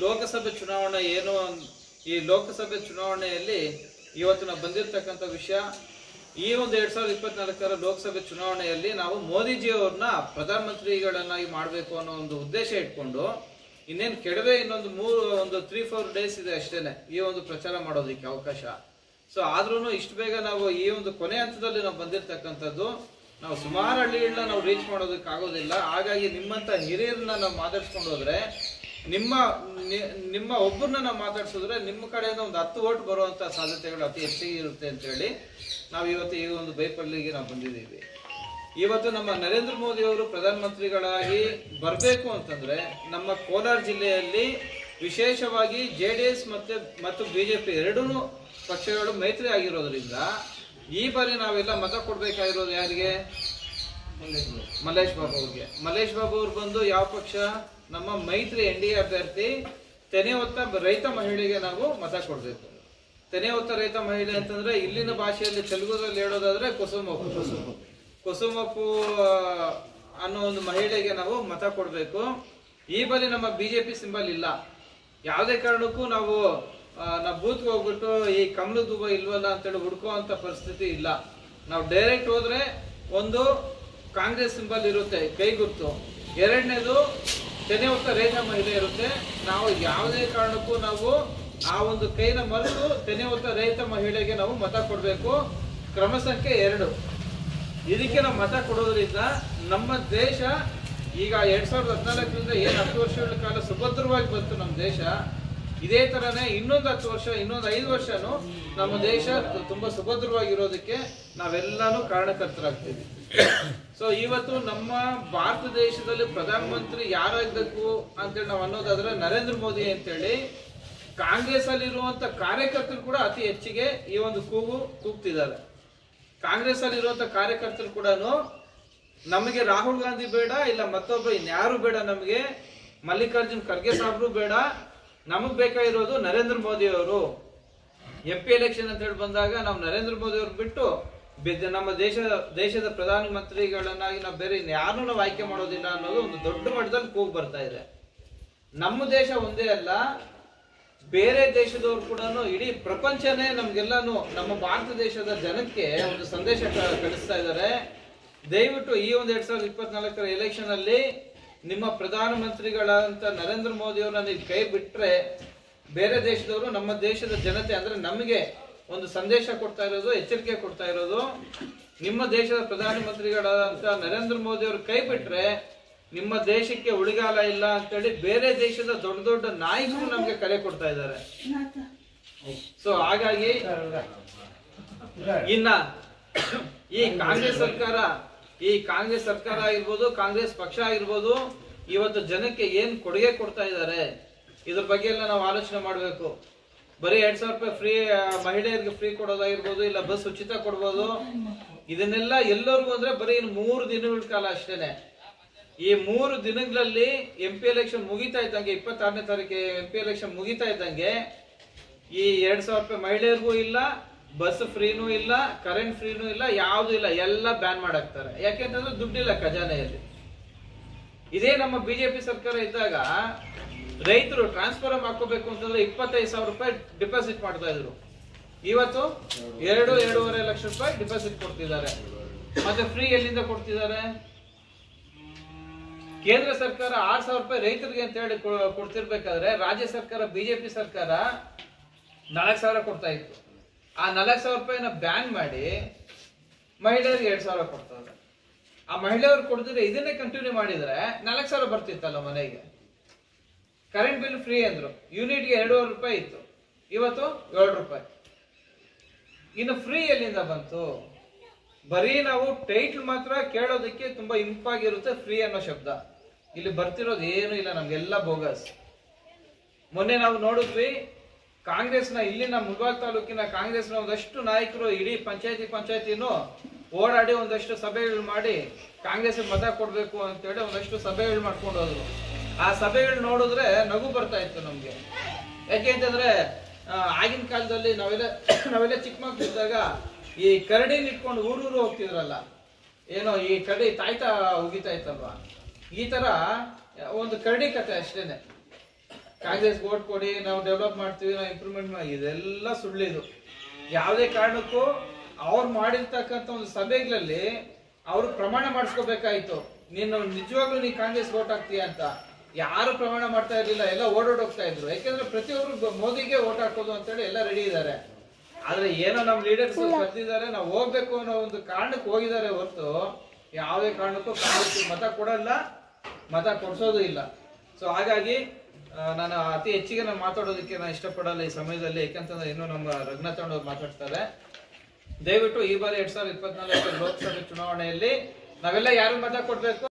ಲೋಕಸಭೆ ಚುನಾವಣೆ ಈ ಲೋಕಸಭೆ ಚುನಾವಣೆಯಲ್ಲಿ ಇವತ್ತು ನಾವು ಬಂದಿರತಕ್ಕಂಥ ವಿಷಯ, ಈ ಒಂದು 2024ರ ಲೋಕಸಭೆ ಚುನಾವಣೆಯಲ್ಲಿ ನಾವು ಮೋದಿಜಿಯವ್ರನ್ನ ಪ್ರಧಾನಮಂತ್ರಿಗಳನ್ನಾಗಿ ಮಾಡಬೇಕು ಅನ್ನೋ ಒಂದು ಉದ್ದೇಶ ಇಟ್ಕೊಂಡು ಇನ್ನೇನು ಕೆಡವೆ ಇನ್ನೊಂದು 3-4 ಡೇಸ್ ಇದೆ ಅಷ್ಟೇನೆ ಈ ಒಂದು ಪ್ರಚಾರ ಮಾಡೋದಕ್ಕೆ ಅವಕಾಶ. ಸೊ ಆದ್ರೂ ಇಷ್ಟು ಬೇಗ ನಾವು ಈ ಒಂದು ಕೊನೆ ಹಂತದಲ್ಲಿ ನಾವು ಬಂದಿರತಕ್ಕಂಥದ್ದು, ನಾವು ಸುಮಾರು ಹಳ್ಳಿಗಳನ್ನ ನಾವು ರೀಚ್ ಮಾಡೋದಕ್ಕೆ ಆಗೋದಿಲ್ಲ. ಹಾಗಾಗಿ ನಿಮ್ಮಂತ ಹಿರಿಯರನ್ನ ನಾವು ಮಾತಾಡ್ಸ್ಕೊಂಡು ಹೋದ್ರೆ, ನಿಮ್ಮ ಒಬ್ಬರನ್ನ ನಾವು ಮಾತಾಡ್ಸಿದ್ರೆ ನಿಮ್ಮ ಕಡೆಯಿಂದ ಒಂದು 10 ವೋಟ್ ಬರುವಂತ ಸಾಧ್ಯತೆಗಳು ಅತಿ ಹೆಚ್ಚಿಗೆ ಇರುತ್ತೆ ಅಂತ ಹೇಳಿ ನಾವು ಇವತ್ತು ಈ ಒಂದು ಬೈಪಲ್ಲಿಗೆ ನಾವು ಬಂದಿದ್ದೀವಿ. ಇವತ್ತು ನಮ್ಮ ನರೇಂದ್ರ ಮೋದಿ ಅವರು ಪ್ರಧಾನಮಂತ್ರಿಗಳಾಗಿ ಬರಬೇಕು ಅಂತಂದ್ರೆ ನಮ್ಮ ಕೋಲಾರ ಜಿಲ್ಲೆಯಲ್ಲಿ ವಿಶೇಷವಾಗಿ JDS ಮತ್ತು ಬಿಜೆಪಿ ಎರಡೂ ಪಕ್ಷಗಳು ಮೈತ್ರಿ ಆಗಿರೋದ್ರಿಂದ ಈ ಬಾರಿ ನಾವೆಲ್ಲ ಮತ ಕೊಡ್ಬೇಕಾಗಿರೋದು ಯಾರಿಗೆ? ಮಲ್ಲೇಶ್ ಬಾಬು ಅವ್ರಿಗೆ. ಮಲ್ಲೇಶ್ ಬಾಬು ಅವ್ರು ಬಂದು ಯಾವ ಪಕ್ಷ? ನಮ್ಮ ಮೈತ್ರಿ NDA ಅಭ್ಯರ್ಥಿ ತೆನೆ ಹೊತ್ತ ರೈತ ಮಹಿಳೆಗೆ ನಾವು ಮತ ಕೊಡ್ಬೇಕು. ತೆನೆ ಹೊತ್ತ ರೈತ ಮಹಿಳೆ ಅಂತಂದ್ರೆ ಇಲ್ಲಿನ ಭಾಷೆಯಲ್ಲಿ ತೆಲುಗುದಲ್ಲಿ ಹೇಳೋದಾದ್ರೆ ಕುಸುಮಪ್ಪು ಅನ್ನೋ ಒಂದು ಮಹಿಳೆಗೆ ನಾವು ಮತ ಕೊಡ್ಬೇಕು. ಈ ಬಾರಿ ನಮ್ಮ ಬಿಜೆಪಿ ಸಿಂಬಲ್ ಇಲ್ಲ. ಯಾವುದೇ ಕಾರಣಕ್ಕೂ ನಾವು ಬೂತ್ಗೆ ಹೋಗ್ಬಿಟ್ಟು ಈ ಕಮಲ ದುಬೈ ಇಲ್ವಲ್ಲ ಅಂತೇಳಿ ಹುಡ್ಕುವಂತ ಪರಿಸ್ಥಿತಿ ಇಲ್ಲ. ನಾವು ಡೈರೆಕ್ಟ್ ಹೋದ್ರೆ ಒಂದು ಕಾಂಗ್ರೆಸ್ ಸಿಂಬಲ್ ಇರುತ್ತೆ, ಕೈ ಗುರ್ತು. ಎರಡನೇದು ತೆನೆ ಹೊತ್ತ ರೈತ ಮಹಿಳೆ ಇರುತ್ತೆ. ನಾವು ಯಾವುದೇ ಕಾರಣಕ್ಕೂ ನಾವು ಆ ಒಂದು ಕೈನ ಮರೆತು ತೆನೆ ಹೊತ್ತ ರೈತ ಮಹಿಳೆಗೆ ನಾವು ಮತ ಕೊಡ್ಬೇಕು. ಕ್ರಮ ಸಂಖ್ಯೆ 2. ಇದಕ್ಕೆ ನಾವು ಮತ ಕೊಡೋದ್ರಿಂದ ನಮ್ಮ ದೇಶ ಈಗ 2014ರಿಂದ ಏನು 10 ವರ್ಷಗಳ ಕಾಲ ಸುಭದ್ರವಾಗಿ ಬಂತು ನಮ್ಮ ದೇಶ, ಇದೇ ತರನೇ ಇನ್ನೊಂದು 10 ವರ್ಷ, ಇನ್ನೊಂದು 5 ವರ್ಷನೂ ನಮ್ಮ ದೇಶ ತುಂಬಾ ಸುಭದ್ರವಾಗಿರೋದಕ್ಕೆ ನಾವೆಲ್ಲಾನು ಕಾರಣಕರ್ತರಾಗ್ತೀವಿ. ಸೊ ಇವತ್ತು ನಮ್ಮ ಭಾರತ ದೇಶದಲ್ಲಿ ಪ್ರಧಾನಮಂತ್ರಿ ಯಾರಾಗಬೇಕು ಅಂತೇಳಿ ನಾವು ಅನ್ನೋದಾದ್ರೆ ನರೇಂದ್ರ ಮೋದಿ ಅಂತೇಳಿ ಕಾಂಗ್ರೆಸ್ ಅಲ್ಲಿ ಇರುವಂತ ಕಾರ್ಯಕರ್ತರು ಕೂಡ ಅತಿ ಹೆಚ್ಚಿಗೆ ಈ ಒಂದು ಕೂಗ್ತಿದ್ದಾರೆ. ಕಾಂಗ್ರೆಸ್ ಅಲ್ಲಿ ಇರುವಂತ ಕಾರ್ಯಕರ್ತರು ಕೂಡ ನಮಗೆ ರಾಹುಲ್ ಗಾಂಧಿ ಬೇಡ, ಇಲ್ಲ ಮತ್ತೊಬ್ಬ ಇನ್ಯಾರು ಬೇಡ, ನಮಗೆ ಮಲ್ಲಿಕಾರ್ಜುನ್ ಖರ್ಗೆ ಸಾಹೇಬ್ರು ಬೇಡ, ನಮಗ್ ಬೇಕಾಗಿರೋದು ನರೇಂದ್ರ ಮೋದಿ ಅವರು. MP ಎಲೆಕ್ಷನ್ ಅಂತ ಹೇಳಿ ಬಂದಾಗ ನಾವು ನರೇಂದ್ರ ಮೋದಿ ಅವ್ರು ಬಿಟ್ಟು ನಮ್ಮ ದೇಶದ ಪ್ರಧಾನಮಂತ್ರಿಗಳನ್ನಾಗಿ ನಾವು ಬೇರೆ ಯಾರನ್ನೂ ನಾವು ಆಯ್ಕೆ ಮಾಡೋದಿಲ್ಲ ಅನ್ನೋದು ಒಂದು ದೊಡ್ಡ ಮಟ್ಟದಲ್ಲಿ ಕೂಗು ಬರ್ತಾ ಇದೆ. ನಮ್ಮ ದೇಶ ಒಂದೇ ಅಲ್ಲ, ಬೇರೆ ದೇಶದವ್ರು ಕೂಡ ಇಡೀ ಪ್ರಪಂಚನೇ ನಮ್ಗೆಲ್ಲಾನು ನಮ್ಮ ಭಾರತ ದೇಶದ ಜನಕ್ಕೆ ಒಂದು ಸಂದೇಶ ಕಳಿಸ್ತಾ ಇದ್ದಾರೆ. ದಯವಿಟ್ಟು ಈ ಒಂದು 2024ರ ಎಲೆಕ್ಷನ್ ಅಲ್ಲಿ ನಿಮ್ಮ ಪ್ರಧಾನಮಂತ್ರಿಗಳಂತ ನರೇಂದ್ರ ಮೋದಿ ಅವ್ರನ್ನ ನೀವು ಕೈ ಬಿಟ್ರೆ ಬೇರೆ ದೇಶದವರು ನಮ್ಮ ದೇಶದ ಜನತೆ ಅಂದ್ರೆ ನಮಗೆ ಒಂದು ಸಂದೇಶ ಕೊಡ್ತಾ ಇರೋದು, ಎಚ್ಚರಿಕೆ ಕೊಡ್ತಾ ಇರೋದು, ನಿಮ್ಮ ದೇಶದ ಪ್ರಧಾನಮಂತ್ರಿಗಳಂತ ನರೇಂದ್ರ ಮೋದಿ ಅವರು ಕೈ ಬಿಟ್ರೆ ನಿಮ್ಮ ದೇಶಕ್ಕೆ ಉಳಿಗಾಲ ಇಲ್ಲ ಅಂತೇಳಿ ಬೇರೆ ದೇಶದ ದೊಡ್ಡ ದೊಡ್ಡ ನಾಯಕರು ನಮ್ಗೆ ಕರೆ ಕೊಡ್ತಾ ಇದ್ದಾರೆ. ಸೊ ಹಾಗಾಗಿ ಇನ್ನ ಈ ಕಾಂಗ್ರೆಸ್ ಸರ್ಕಾರ ಆಗಿರ್ಬೋದು, ಕಾಂಗ್ರೆಸ್ ಪಕ್ಷ ಆಗಿರ್ಬೋದು, ಇವತ್ತು ಜನಕ್ಕೆ ಏನ್ ಕೊಡುಗೆ ಕೊಡ್ತಾ ಇದ್ದಾರೆ ಇದ್ರ ಬಗ್ಗೆ ಎಲ್ಲ ನಾವು ಆಲೋಚನೆ ಮಾಡ್ಬೇಕು. ಬರೀ 2000 ರೂಪಾಯಿ ಫ್ರೀ ಮಹಿಳೆಯರಿಗೆ ಫ್ರೀ ಕೊಡೋದಾಗಿರ್ಬೋದು, ಇಲ್ಲ ಬಸ್ ಉಚಿತ ಕೊಡ್ಬೋದು, ಇದನ್ನೆಲ್ಲ ಎಲ್ಲರಿಗೂ ಅಂದ್ರೆ ಬರೀ 3 ದಿನಗಳ ಕಾಲ ಅಷ್ಟೇನೆ. ಈ 3 ದಿನಗಳಲ್ಲಿ MP ಎಲೆಕ್ಷನ್ ಮುಗಿತಾ ಇದ್ದಂಗೆ, 26ನೇ ತಾರೀಕಿಗೆ MP ಎಲೆಕ್ಷನ್ ಮುಗಿತಾ ಇದ್ದಂಗೆ ಈ 2000 ರೂಪಾಯಿ ಮಹಿಳೆಯರಿಗೂ ಇಲ್ಲ, ಬಸ್ ಫ್ರೀನೂ ಇಲ್ಲ, ಕರೆಂಟ್ ಫ್ರೀನೂ ಇಲ್ಲ, ಯಾವ್ದು ಇಲ್ಲ, ಎಲ್ಲ ಬ್ಯಾನ್ ಮಾಡಾಕ್ತಾರೆ. ಯಾಕೆಂತಂದ್ರೆ ದುಡ್ಡಿಲ್ಲ ಖಜಾನೆಯಲ್ಲಿ. ಇದೇ ನಮ್ಮ ಬಿಜೆಪಿ ಸರ್ಕಾರ ಇದ್ದಾಗ ರೈತರು ಟ್ರಾನ್ಸ್ಫಾರ್ಮ್ ಹಾಕೋಬೇಕು ಅಂತಂದ್ರೆ 25,000 ರೂಪಾಯಿ ಡಿಪಾಸಿಟ್ ಮಾಡ್ತಾ ಇದ್ರು. ಇವತ್ತು 2-2.5 ಲಕ್ಷ ರೂಪಾಯಿ ಡಿಪಾಸಿಟ್ ಕೊಡ್ತಿದ್ದಾರೆ. ಮತ್ತೆ ಫ್ರೀ ಎಲ್ಲಿಂದ ಕೊಡ್ತಿದ್ದಾರೆ? ಕೇಂದ್ರ ಸರ್ಕಾರ 6,000 ರೂಪಾಯಿ ರೈತರಿಗೆ ಅಂತ ಹೇಳಿ ಕೊಡ್ತಿರ್ಬೇಕಾದ್ರೆ ರಾಜ್ಯ ಸರ್ಕಾರ, ಬಿಜೆಪಿ ಸರ್ಕಾರ 4,000 ಕೊಡ್ತಾ ಇತ್ತು. ಆ 4,000 ರೂಪಾಯಿನ ಬ್ಯಾನ್ ಮಾಡಿ ಮಹಿಳೆಯರಿಗೆ 2,000 ಕೊಡ್ತಾರೆ. ಆ ಮಹಿಳೆಯರು ಕೊಡ್ತಿದ್ರೆ ಇದನ್ನೇ ಕಂಟಿನ್ಯೂ ಮಾಡಿದ್ರೆ 4,000 ಬರ್ತಿತ್ತಲ್ಲ ಮನೆಗೆ. ಕರೆಂಟ್ ಬಿಲ್ ಫ್ರೀ ಅಂದ್ರು, ಯೂನಿಟ್ಗೆ 2.5 ರೂಪಾಯಿ ಇತ್ತು, ಇವತ್ತು 7 ರೂಪಾಯಿ. ಇನ್ನು ಫ್ರೀ ಎಲ್ಲಿಂದ ಬಂತು? ಬರೀ ನಾವು ಟೈಟ್ಲ್ ಮಾತ್ರ ಕೇಳೋದಕ್ಕೆ ತುಂಬಾ ಇಂಪಾಗಿರುತ್ತೆ ಫ್ರೀ ಅನ್ನೋ ಶಬ್ದ. ಇಲ್ಲಿ ಬರ್ತಿರೋದು ಏನು ಇಲ್ಲ, ನಮ್ಗೆಲ್ಲ ಬೋಗಸ್. ಮೊನ್ನೆ ನಾವು ನೋಡಿದ್ವಿ ಕಾಂಗ್ರೆಸ್ನ ಇಲ್ಲಿನ ಮುಳಬಾಗಿಲು ತಾಲೂಕಿನ ಕಾಂಗ್ರೆಸ್ನ ಒಂದಷ್ಟು ನಾಯಕರು ಇಡೀ ಪಂಚಾಯತಿನೂ ಓಡಾಡಿ ಒಂದಷ್ಟು ಸಭೆಗಳು ಮಾಡಿ ಕಾಂಗ್ರೆಸ್ ಮತ ಕೊಡ್ಬೇಕು ಅಂತೇಳಿ ಒಂದಷ್ಟು ಸಭೆಗಳು ಮಾಡ್ಕೊಂಡು ಹೋದ್ರು. ಆ ಸಭೆಗಳು ನೋಡಿದ್ರೆ ನಗು ಬರ್ತಾ ಇತ್ತು ನಮ್ಗೆ. ಯಾಕೆ ಅಂತಂದ್ರೆ ಆಗಿನ ಕಾಲದಲ್ಲಿ ನಾವೆಲ್ಲ ಚಿಕ್ಕ ಮಕ್ಕಳಿದ್ದಾಗ ಈ ಕರಡಿನ ಇಟ್ಕೊಂಡು ಊರೂರು ಹೋಗ್ತಿದ್ರಲ್ಲ, ಏನೋ ಈ ಕರಡಿ ತಾಯ್ತಾ ಉಗಿತಾ ಇತ್ತಲ್ವಾ, ಈ ತರ ಒಂದು ಕರಡಿ ಕತೆ ಅಷ್ಟೇನೆ. ಕಾಂಗ್ರೆಸ್ ವೋಟ್ ಕೊಡಿ, ನಾವು ಡೆವಲಪ್ ಮಾಡ್ತೀವಿ, ನಾವು ಇಂಪ್ರೂವ್ಮೆಂಟ್ ಇದೆಲ್ಲ ಸುಳ್ಳಿದು. ಯಾವುದೇ ಕಾರಣಕ್ಕೂ ಅವ್ರು ಮಾಡಿರ್ತಕ್ಕಂಥ ಒಂದು ಸಭೆಗಳಲ್ಲಿ ಅವರು ಪ್ರಮಾಣ ಮಾಡಿಸ್ಕೋಬೇಕಾಯ್ತು, ನೀನು ನಿಜವಾಗ್ಲೂ ನೀ ಕಾಂಗ್ರೆಸ್ ವೋಟ್ ಹಾಕ್ತೀಯ ಅಂತ. ಯಾರು ಪ್ರಮಾಣ ಮಾಡ್ತಾ ಇರ್ಲಿಲ್ಲ, ಎಲ್ಲ ಓಡೋಡೋಗ್ತಾ ಇದ್ರು. ಯಾಕೆಂದ್ರೆ ಪ್ರತಿಯೊಬ್ರು ಮೋದಿಗೆ ವೋಟ್ ಹಾಕೋದು ಅಂತೇಳಿ ಎಲ್ಲ ರೆಡಿ ಇದ್ದಾರೆ. ಆದ್ರೆ ಏನೋ ನಮ್ ಲೀಡರ್ಸ್ ಕರೆದಿದ್ದಾರೆ, ನಾವು ಹೋಗ್ಬೇಕು ಅನ್ನೋ ಒಂದು ಕಾರಣಕ್ಕೆ ಹೋಗಿದ್ದಾರೆ ಹೊರತು ಯಾವುದೇ ಕಾರಣಕ್ಕೂ ಕಾಂಗ್ರೆಸ್ ಮತ ಕೊಡಲ್ಲ, ಮತ ಕೊಡ್ಸೋದು ಇಲ್ಲ. ಸೊ ಹಾಗಾಗಿ ನಾನು ಅತಿ ಹೆಚ್ಚಿಗೆ ನಾನು ಮಾತಾಡೋದಕ್ಕೆ ನಾನು ಇಷ್ಟಪಡಲ್ಲ ಈ ಸಮಯದಲ್ಲಿ. ಯಾಕಂತಂದ್ರೆ ಇನ್ನು ನಮ್ಮ ರಘುನಾಥ್ ಅವ್ರು ಮಾತಾಡ್ತಾರೆ. ದಯವಿಟ್ಟು ಈ ಬಾರಿ 2024 ಲೋಕಸಭೆ ಚುನಾವಣೆಯಲ್ಲಿ ನಾವೆಲ್ಲ ಯಾರು ಮತ ಕೊಡ್ಬೇಕು?